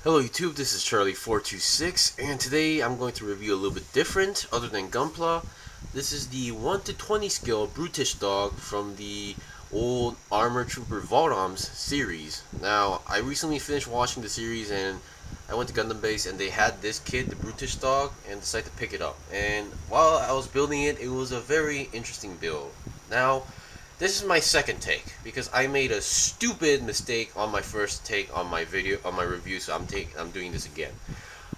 Hello YouTube, this is Charlie426, and today I'm going to review a little bit different other than Gunpla. This is the 1 to 20 scale Brutishdog from the old Armored Trooper Votoms series. Now, I recently finished watching the series and I went to Gundam Base and they had this kit, the Brutishdog, and decided to pick it up. And while I was building it, it was a very interesting build. Now, this is my second take because I made a stupid mistake on my first take on my review, so I'm doing this again.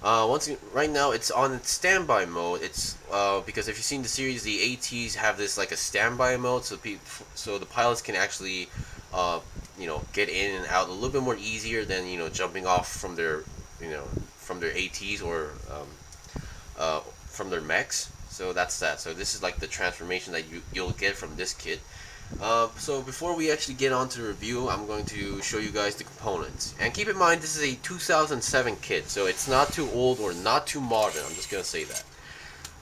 Right now it's on standby mode. It's because if you've seen the series, the ATs have this like a standby mode, so the pilots can actually get in and out a little bit more easier than jumping off from their ATs or from their mechs. So that's that. So this is like the transformation that you'll get from this kit. So before we actually get on to the review, I'm going to show you guys the components. And keep in mind, this is a 2007 kit, so it's not too old or not too modern. I'm just going to say that.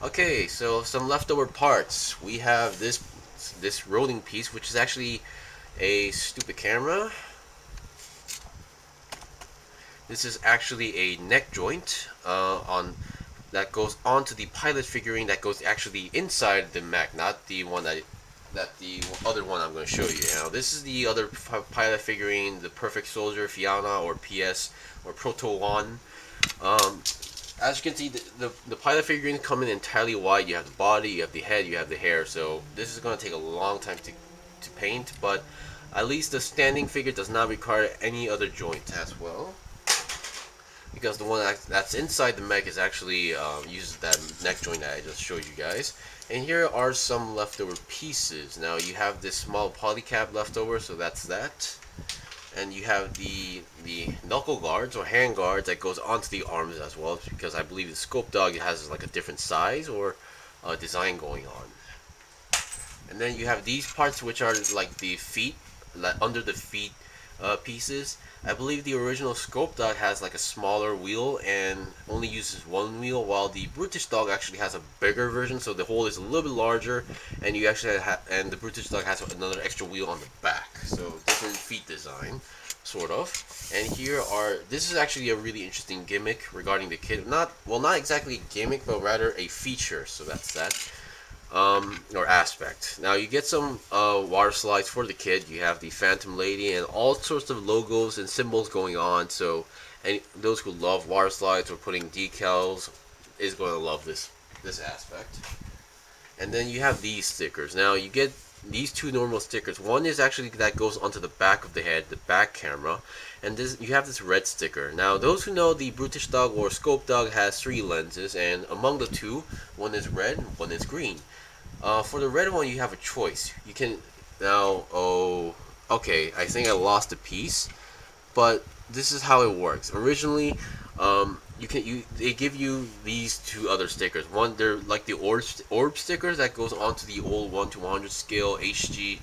Okay, so some leftover parts. We have this rolling piece, which is actually a stupid camera. This is actually a neck joint that goes onto the pilot figurine that goes actually inside the mech, not the one that the other one I'm going to show you. Now, this is the other pilot figurine, the Perfect Soldier, Fianna, or PS, or Proto-one. As you can see, the pilot figurines come in entirely white. You have the body, you have the head, you have the hair, so this is going to take a long time to paint, but at least the standing figure does not require any other joint as well, because the one that's inside the mech is actually uses that neck joint that I just showed you guys. And here are some leftover pieces. Now you have this small polycap leftover, so that's that. And you have the knuckle guards or hand guards that goes onto the arms as well, because I believe the scopedog has like a different size or design going on. And then you have these parts, which are like the feet, under the feet pieces. I believe the original scopedog has like a smaller wheel and only uses one wheel, while the Brutishdog actually has a bigger version, so the hole is a little bit larger, and you actually and the Brutishdog has another extra wheel on the back, so different feet design, sort of. And this is actually a really interesting gimmick regarding the kit. Not exactly a gimmick, but rather a feature. So that's that. Or aspect. Now you get some water slides for the kit. You have the Phantom Lady and all sorts of logos and symbols going on. So, those who love water slides or putting decals is going to love this aspect. And then you have these stickers. Now you get these two normal stickers. One is actually that goes onto the back of the head, the back camera, and you have this red sticker. Now those who know, the Brutishdog or scopedog has 3 lenses, and among the two, one is red, one is green. For the red one, you have a choice. You can now. Oh, okay. I think I lost a piece, but this is how it works. Originally, they give you these 2 other stickers. One, they're like the orb stickers that goes onto the old 1 to 100 scale HG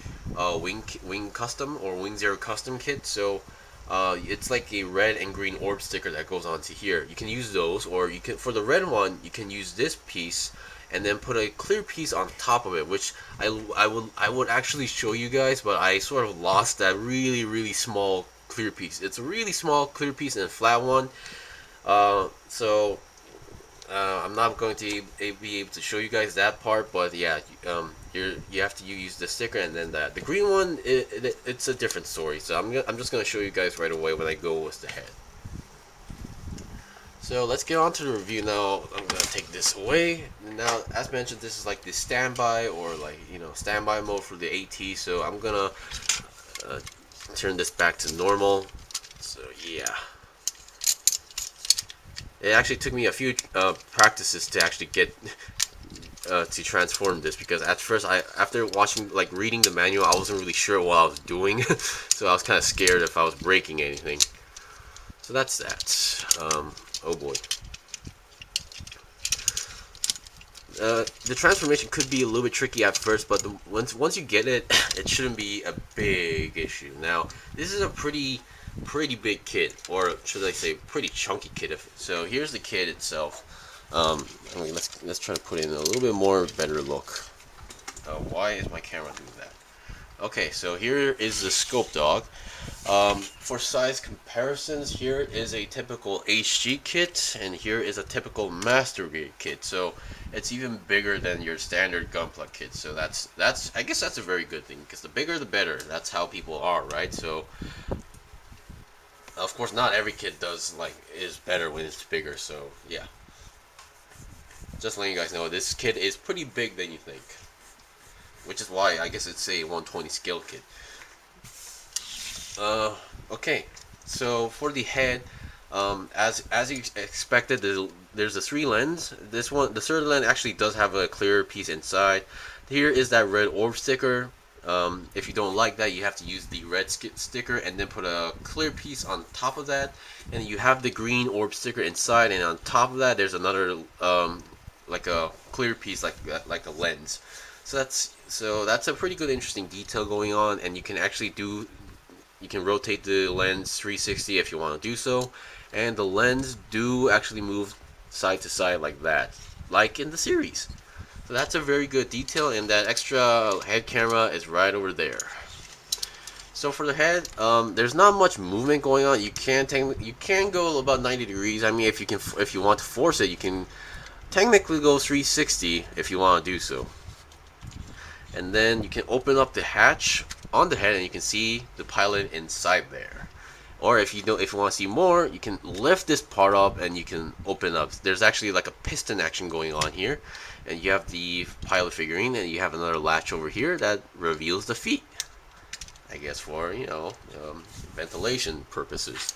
wing custom or wing 0 custom kit. So it's like a red and green orb sticker that goes onto here. You can use those, or you can, for the red one, you can use this piece and then put a clear piece on top of it, which I would actually show you guys, but I sort of lost that really small clear piece. It's a really small clear piece and a flat one. So I'm not going to be able to show you guys that part, but yeah, you have to use the sticker, and then the green one, it's a different story. So I'm just going to show you guys right away when I go with the head. So let's get on to the review now. I'm going to take this away. Now, as mentioned, this is like the standby or standby mode for the AT. So I'm going to turn this back to normal. So yeah. It actually took me a few practices to actually get to transform this, because at first, after reading the manual, I wasn't really sure what I was doing. So I was kind of scared if I was breaking anything. So that's that. Oh boy. The transformation could be a little bit tricky at first, but once you get it, it shouldn't be a big issue. Now, this is a pretty big kit, or should I say pretty chunky kit. So here's the kit itself. Let's try to put in a little bit more better look. Why is my camera doing that? Okay, so here is the scopedog. For size comparisons, here is a typical HG kit, and here is a typical Master Grade kit. So it's even bigger than your standard Gunpla kit. So that's I guess that's a very good thing, because the bigger the better. That's how people are, right? So of course, not every kit is better when it's bigger. So yeah, just letting you guys know, this kit is pretty big than you think, which is why I guess it's a 120 scale kit. Okay, so for the head, as you expected, there's a 3 lens. This one, the third lens, actually does have a clear piece inside. Here is that red orb sticker. If you don't like that, you have to use the red sticker and then put a clear piece on top of that, and you have the green orb sticker inside, and on top of that, there's another like a clear piece, like a lens. So that's a pretty good, interesting detail going on, and you can actually rotate the lens 360 if you want to do so, and the lens do actually move side to side like that, like in the series. So that's a very good detail, and that extra head camera is right over there. So for the head, there's not much movement going on. You can go about 90 degrees. I mean, if you want to force it, you can technically go 360 if you want to do so. And then you can open up the hatch on the head, and you can see the pilot inside there. Or if you want to see more, you can lift this part up and you can open up. There's actually like a piston action going on here, and you have the pilot figurine, and you have another latch over here that reveals the feet, I guess for ventilation purposes.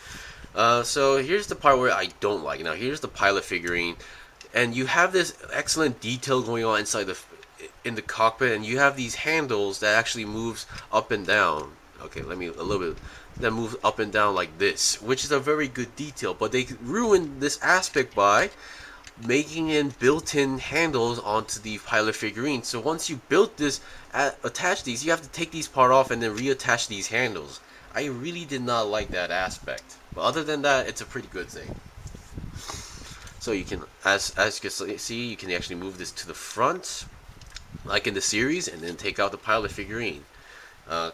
So here's the part where I don't like. Now here's the pilot figurine, and you have this excellent detail going on in the cockpit, and you have these handles that actually moves up and down. Okay, a little bit, that moves up and down like this, which is a very good detail, but they ruined this aspect by making in built-in handles onto the pilot figurine. So once you built this, attach these, you have to take these part off and then reattach these handles. I really did not like that aspect, but other than that, it's a pretty good thing. So you can, as you can see, you can actually move this to the front, like in the series, and then take out the pilot figurine. A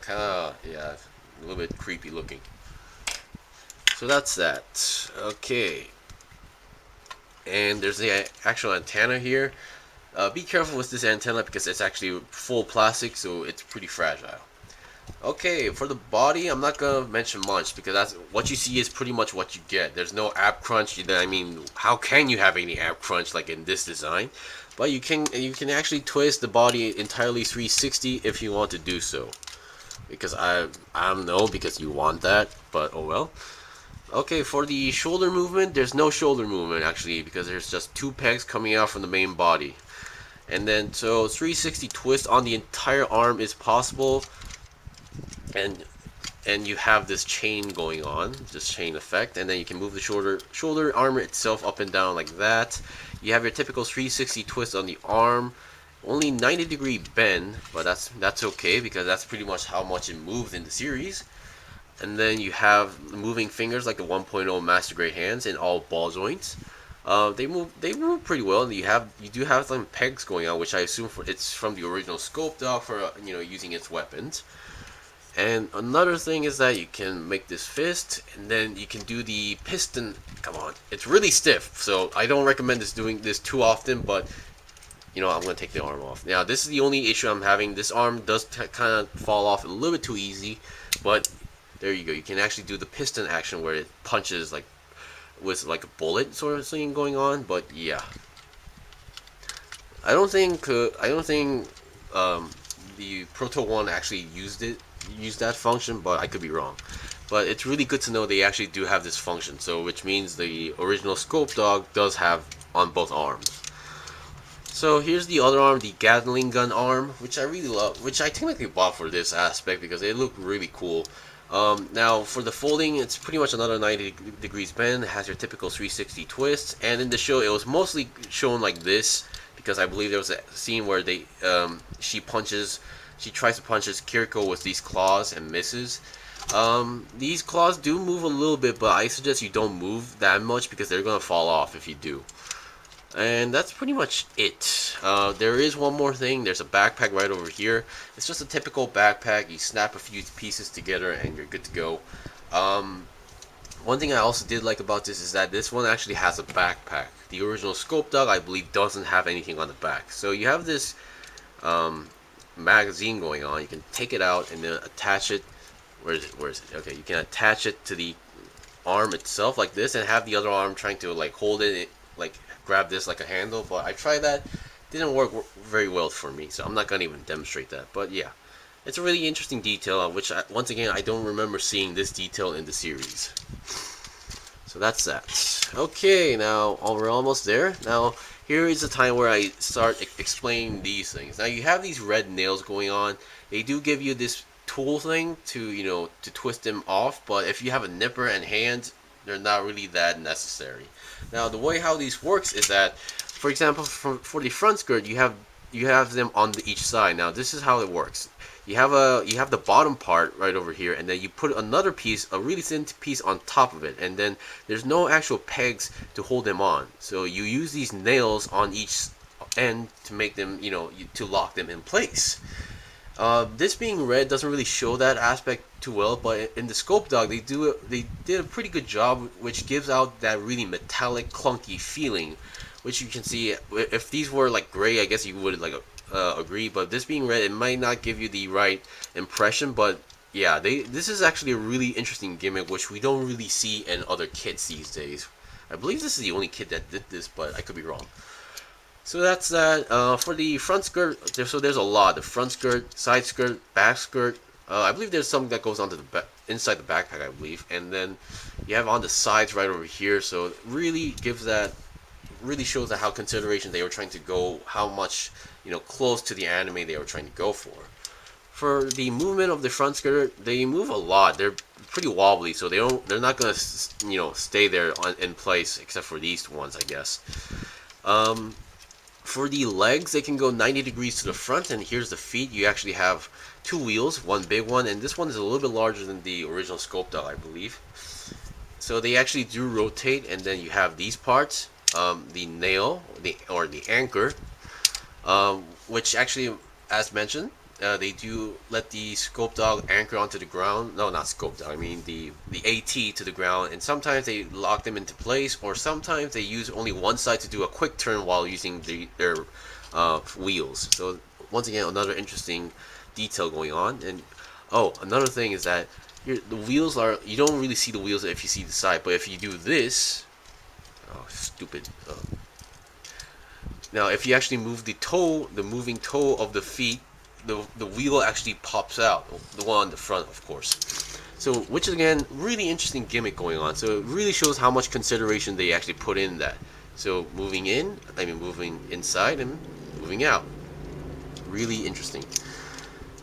little bit creepy looking. So that's that. Okay. And there's the actual antenna here. Be careful with this antenna because it's actually full plastic, so it's pretty fragile. Okay, for the body, I'm not gonna mention much because that's what you see is pretty much what you get. There's no ab crunch. I mean, how can you have any ab crunch like in this design? But you can actually twist the body entirely 360 if you want to do so. Because I don't know, because you want that, but oh well. Okay, for the shoulder movement, there's no shoulder movement actually, because there's just 2 pegs coming out from the main body. And then so 360 twist on the entire arm is possible, and you have this chain going on, this chain effect, and then you can move the shoulder armor itself up and down like that. You have your typical 360 twist on the arm, only 90-degree bend, but that's okay because that's pretty much how much it moves in the series. And then you have moving fingers like the 1.0 Master Grade hands in all ball joints. They move pretty well, and you do have some pegs going on, which I assume it's from the original scopedog for using its weapons. And another thing is that you can make this fist, and then you can do the piston. Come on, it's really stiff, so I don't recommend doing this too often, but I'm going to take the arm off. Now, this is the only issue I'm having. This arm does kind of fall off a little bit too easy, but there you go. You can actually do the piston action where it punches with like a bullet sort of thing going on, but yeah. I don't think the Proto-one actually used that function, but I could be wrong. But it's really good to know they actually do have this function, so which means the original scopedog does have on both arms. So here's the other arm, the Gatling gun arm, which I really love, which I technically bought for this aspect because it looked really cool. Now for the folding, it's pretty much another 90 degrees bend. It has your typical 360 twist, and in the show it was mostly shown like this because I believe there was a scene where she tries to punch Kiriko with these claws and misses. These claws do move a little bit, but I suggest you don't move that much because they're gonna fall off if you do. And that's pretty much it. There is one more thing. There's a backpack right over here. It's just a typical backpack. You snap a few pieces together and you're good to go. Um, One thing I also did like about this is that this one actually has a backpack. The original scopedog, I believe, doesn't have anything on the back. So you have this um, magazine going on. You can take it out and then attach it. Where is it? Where is it? Okay, you can attach it to the arm itself like this and have the other arm trying to like hold it, like grab this like a handle. But I tried that. Didn't work very well for me. So I'm not going to even demonstrate that. But yeah. It's a really interesting detail, which once again I don't remember seeing this detail in the series. So that's that. Okay, now we're almost there. Now here is the time where I start explaining these things. Now you have these red nails going on. They do give you this tool thing to to twist them off, but if you have a nipper and hand, they're not really that necessary. Now the way how these works is that, for example, for the front skirt, you have them on each side. Now this is how it works. You have the bottom part right over here, and then you put another piece, a really thin piece on top of it, and then there's no actual pegs to hold them on. So you use these nails on each end to make them, to lock them in place. This being red doesn't really show that aspect too well, but in the scopedog they did a pretty good job, which gives out that really metallic, clunky feeling, which you can see. If these were like gray, I guess you would like agree, but this being red, it might not give you the right impression. But yeah, this is actually a really interesting gimmick, which we don't really see in other kits these days. I believe this is the only kit that did this, but I could be wrong. So that's that. For the front skirt, so there's a lot. The front skirt, side skirt, back skirt. I believe there's something that goes onto the inside the backpack, I believe, and then you have on the sides right over here. So it really really shows that how consideration they were trying to go, how much close to the anime they were trying to go for. For the movement of the front skirt, they move a lot. They're pretty wobbly, so they're not gonna stay there in place except for these ones, I guess. For the legs, they can go 90 degrees to the front, and here's the feet. You actually have two wheels, one big one, and this one is a little bit larger than the original scopedog, I believe. So they actually do rotate, and then you have these parts, the nail, or the anchor, which actually, as mentioned, they do let the scopedog anchor onto the ground. No, not scopedog. I mean the AT to the ground, and sometimes they lock them into place, or sometimes they use only one side to do a quick turn while using their wheels. So once again, another interesting detail going on. And oh, another thing is that the wheels are, you don't really see the wheels if you see the side, but if you do this, oh stupid. Now, if you actually move the moving toe of the feet, the wheel actually pops out. The one on the front, of course. So, which is again, really interesting gimmick going on. So it really shows how much consideration they actually put in that. So moving moving inside and moving out. Really interesting.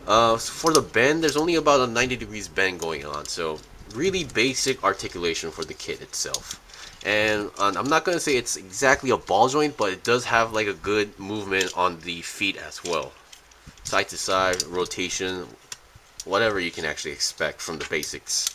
For the bend, there's only about a 90 degrees bend going on. So really basic articulation for the kit itself. And I'm not going to say it's exactly a ball joint, but it does have like a good movement on the feet as well. Side to side, rotation, whatever you can actually expect from the basics.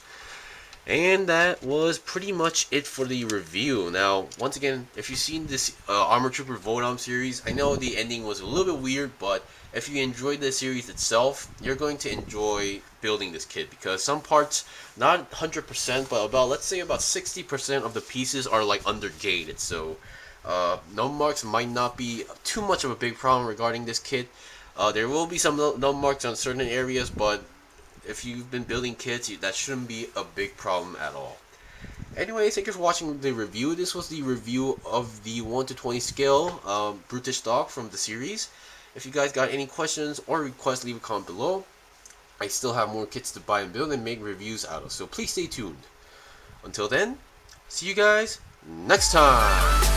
And that was pretty much it for the review. Now, once again, if you've seen this Armored Trooper Votoms series, I know the ending was a little bit weird, but if you enjoyed the series itself, you're going to enjoy building this kit, because some parts, not 100%, but let's say about 60% of the pieces are like undergated. So, numb marks might not be too much of a big problem regarding this kit. There will be some numb marks on certain areas, but if you've been building kits, that shouldn't be a big problem at all. Anyways, thank you for watching the review. This was the review of the 1 to 20 scale Brutishdog from the series. If you guys got any questions or requests, leave a comment below. I still have more kits to buy and build and make reviews out of, so please stay tuned. Until then, see you guys next time!